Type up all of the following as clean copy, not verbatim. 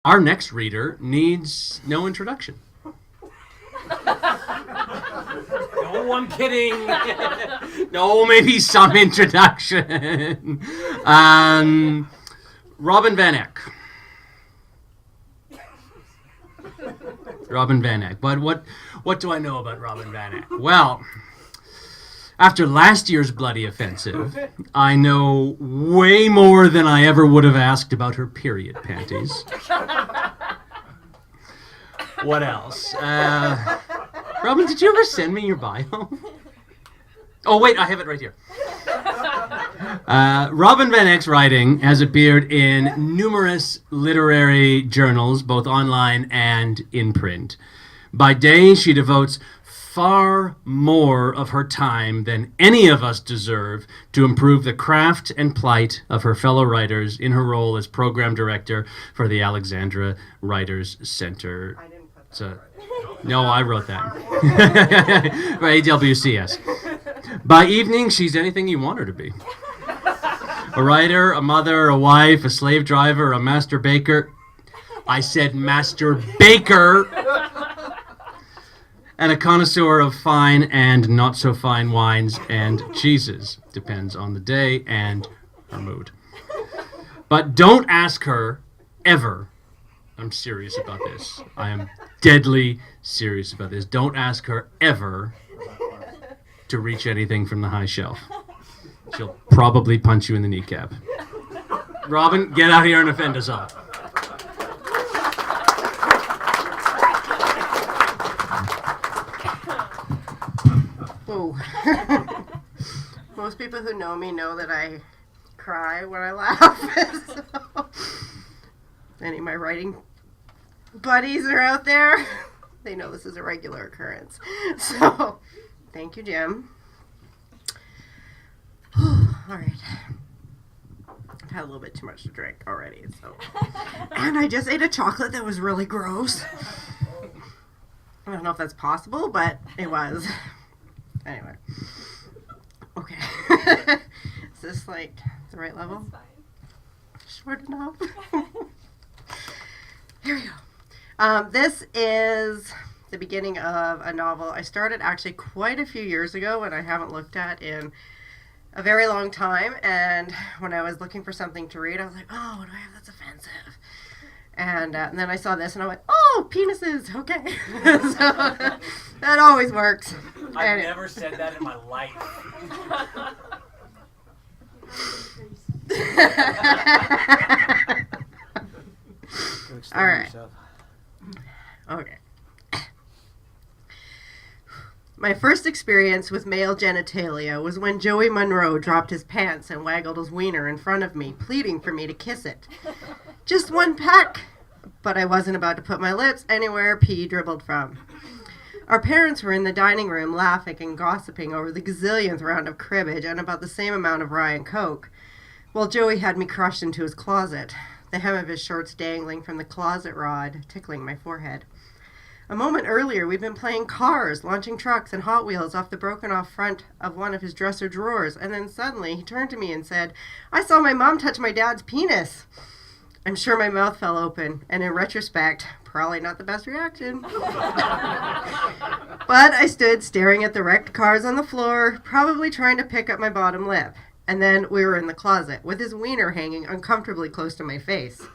Our next reader needs no introduction. No, I'm kidding. No, maybe some introduction. Robin Van Eyck. Robin Van Eyck. But what do I know about Robin Van Eyck? Well, after last year's bloody offensive, I know way more than I ever would have asked about her period panties. What else? Robin, did you ever send me your bio? Oh, wait, I have it right here. Robin Van Eyck's writing has appeared in numerous literary journals, both online and in print. By day, she devotes far more of her time than any of us deserve to improve the craft and plight of her fellow writers in her role as program director for the Alexandra Writers Center. I didn't put that. So, no, I wrote that. Right, AWCS. By evening, she's anything you want her to be. A writer, a mother, a wife, a slave driver, a master baker. I said master baker! And a connoisseur of fine and not so fine wines and cheeses. Depends on the day and her mood. But don't ask her ever. I'm serious about this. I am deadly serious about this. Don't ask her ever to reach anything from the high shelf. She'll probably punch you in the kneecap. Robin, get out here and offend us all. Most people who know me know that I cry when I laugh. So, any of my writing buddies are out there, they know this is a regular occurrence. So, thank you, Jim. All right. I've had a little bit too much to drink already, so. And I just ate a chocolate that was really gross. I don't know if that's possible, but it was. Anyway. Okay. Is this like the right level? Short enough? Here we go. This is the beginning of a novel I started actually quite a few years ago and I haven't looked at in a very long time. And when I was looking for something to read, I was like, oh, what do I have that's offensive? And then I saw this and I went, oh, penises, okay. So that always works. I've never said that in my life. All right. Okay. My first experience with male genitalia was when Joey Monroe dropped his pants and waggled his wiener in front of me, pleading for me to kiss it. Just one peck, but I wasn't about to put my lips anywhere pee dribbled from. Our parents were in the dining room laughing and gossiping over the gazillionth round of cribbage and about the same amount of rye and coke, while Joey had me crushed into his closet, the hem of his shorts dangling from the closet rod, tickling my forehead. A moment earlier, we'd been playing cars, launching trucks and Hot Wheels off the broken-off front of one of his dresser drawers, and then suddenly he turned to me and said, I saw my mom touch my dad's penis. I'm sure my mouth fell open, and in retrospect, probably not the best reaction. But I stood staring at the wrecked cars on the floor, probably trying to pick up my bottom lip. And then we were in the closet, with his wiener hanging uncomfortably close to my face.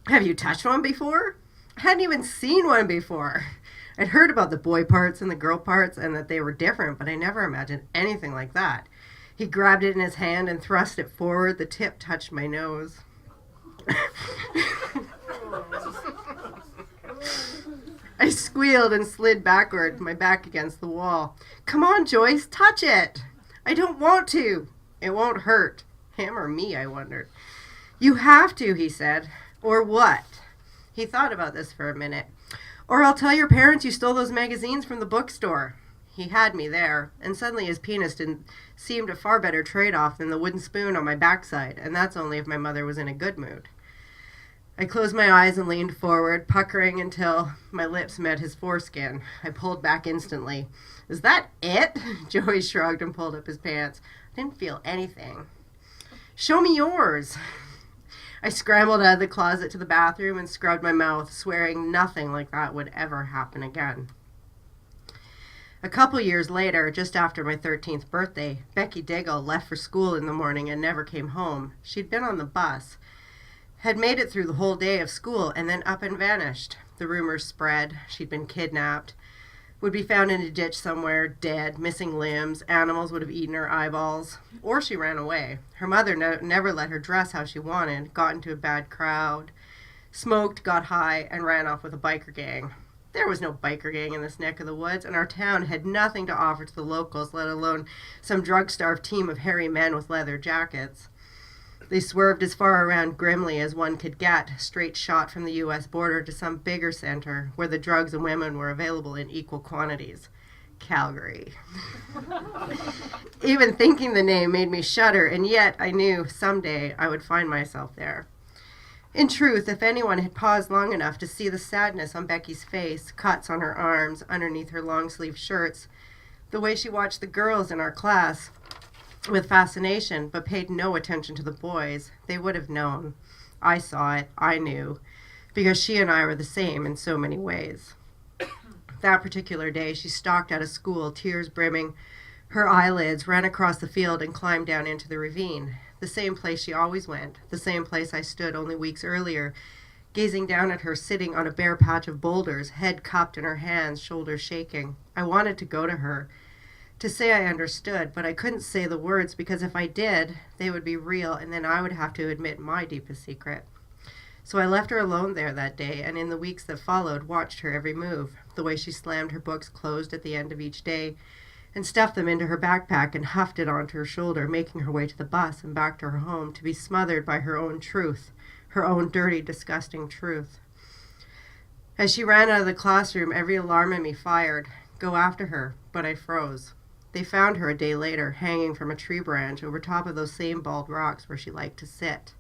Have you touched one before? I hadn't even seen one before. I'd heard about the boy parts and the girl parts and that they were different, but I never imagined anything like that. He grabbed it in his hand and thrust it forward. The tip touched my nose. I squealed and slid backward, my back against the wall. Come on, Joyce, touch it. I don't want to. It won't hurt. Him or me, I wondered. You have to, he said. Or what? He thought about this for a minute. Or I'll tell your parents you stole those magazines from the bookstore. He had me there, and suddenly his penis seemed a far better trade-off than the wooden spoon on my backside, and that's only if my mother was in a good mood. I closed my eyes and leaned forward, puckering until my lips met his foreskin. I pulled back instantly. Is that it? Joey shrugged and pulled up his pants. I didn't feel anything. Show me yours. I scrambled out of the closet to the bathroom and scrubbed my mouth, swearing nothing like that would ever happen again. A couple years later, just after my 13th birthday, Becky Diggle left for school in the morning and never came home. She'd been on the bus, had made it through the whole day of school, and then up and vanished. The rumors spread. She'd been kidnapped, would be found in a ditch somewhere, dead, missing limbs, animals would have eaten her eyeballs, or she ran away. Her mother never let her dress how she wanted, got into a bad crowd, smoked, got high, and ran off with a biker gang. There was no biker gang in this neck of the woods, and our town had nothing to offer to the locals, let alone some drug-starved team of hairy men with leather jackets. They swerved as far around Grimley as one could get, straight shot from the U.S. border to some bigger center where the drugs and women were available in equal quantities. Calgary. Even thinking the name made me shudder, and yet I knew someday I would find myself there. In truth, if anyone had paused long enough to see the sadness on Becky's face, cuts on her arms, underneath her long-sleeved shirts, the way she watched the girls in our class with fascination, but paid no attention to the boys, they would have known. I saw it, I knew, because she and I were the same in so many ways. That particular day, she stalked out of school, tears brimming her eyelids, ran across the field, and climbed down into the ravine. The same place she always went, the same place I stood only weeks earlier, gazing down at her sitting on a bare patch of boulders, head cupped in her hands, shoulders shaking. I wanted to go to her, to say I understood, but I couldn't say the words because if I did, they would be real, and then I would have to admit my deepest secret. So I left her alone there that day, and in the weeks that followed, watched her every move, the way she slammed her books closed at the end of each day, and stuffed them into her backpack and huffed it onto her shoulder, making her way to the bus and back to her home to be smothered by her own truth, her own dirty, disgusting truth. As she ran out of the classroom, every alarm in me fired. Go after her, but I froze. They found her a day later, hanging from a tree branch over top of those same bald rocks where she liked to sit.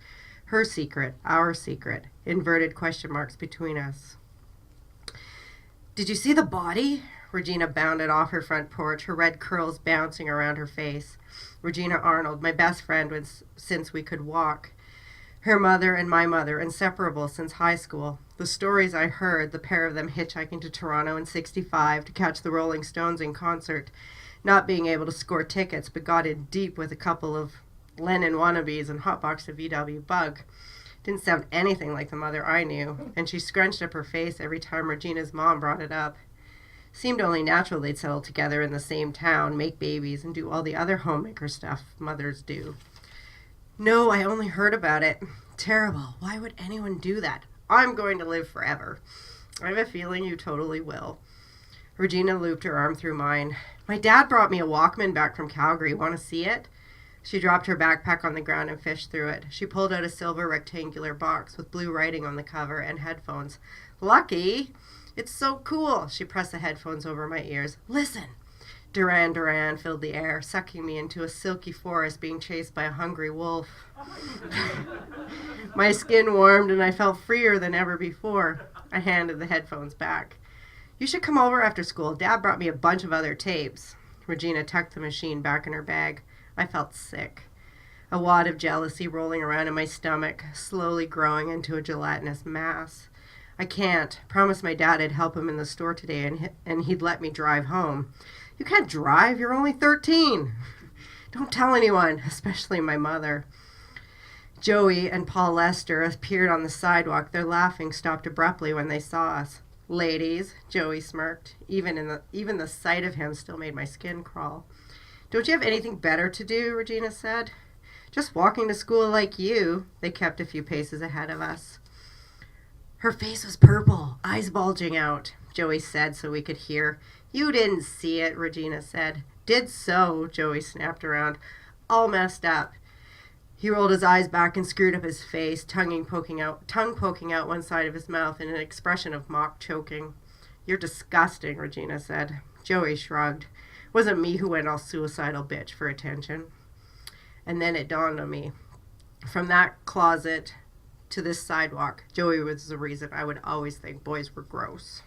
Her secret, our secret, inverted question marks between us. Did you see the body? Regina bounded off her front porch, her red curls bouncing around her face. Regina Arnold, my best friend since we could walk. Her mother and my mother, inseparable since high school. The stories I heard, the pair of them hitchhiking to Toronto in '65 to catch the Rolling Stones in concert, not being able to score tickets, but got in deep with a couple of Lennon wannabes and hotboxed a VW Bug. Didn't sound anything like the mother I knew, and she scrunched up her face every time Regina's mom brought it up. Seemed only natural they'd settle together in the same town, make babies, and do all the other homemaker stuff mothers do. No, I only heard about it. Terrible. Why would anyone do that? I'm going to live forever. I have a feeling you totally will. Regina looped her arm through mine. My dad brought me a Walkman back from Calgary. Want to see it? She dropped her backpack on the ground and fished through it. She pulled out a silver rectangular box with blue writing on the cover and headphones. Lucky! It's so cool! She pressed the headphones over my ears. Listen! Duran Duran filled the air, sucking me into a silky forest being chased by a hungry wolf. My skin warmed and I felt freer than ever before. I handed the headphones back. You should come over after school. Dad brought me a bunch of other tapes. Regina tucked the machine back in her bag. I felt sick. A wad of jealousy rolling around in my stomach, slowly growing into a gelatinous mass. I can't. Promised my dad I'd help him in the store today and he'd let me drive home. You can't drive. You're only 13. Don't tell anyone, especially my mother. Joey and Paul Lester appeared on the sidewalk. Their laughing stopped abruptly when they saw us. Ladies, Joey smirked. Even the sight of him still made my skin crawl. Don't you have anything better to do? Regina said. Just walking to school like you. They kept a few paces ahead of us. Her face was purple, eyes bulging out, Joey said so we could hear. You didn't see it, Regina said. Did so, Joey snapped around. All messed up. He rolled his eyes back and screwed up his face, tongue poking out one side of his mouth in an expression of mock choking. You're disgusting, Regina said. Joey shrugged. It wasn't me who went all suicidal bitch for attention. And then it dawned on me. From that closet to this sidewalk, Joey was the reason I would always think boys were gross.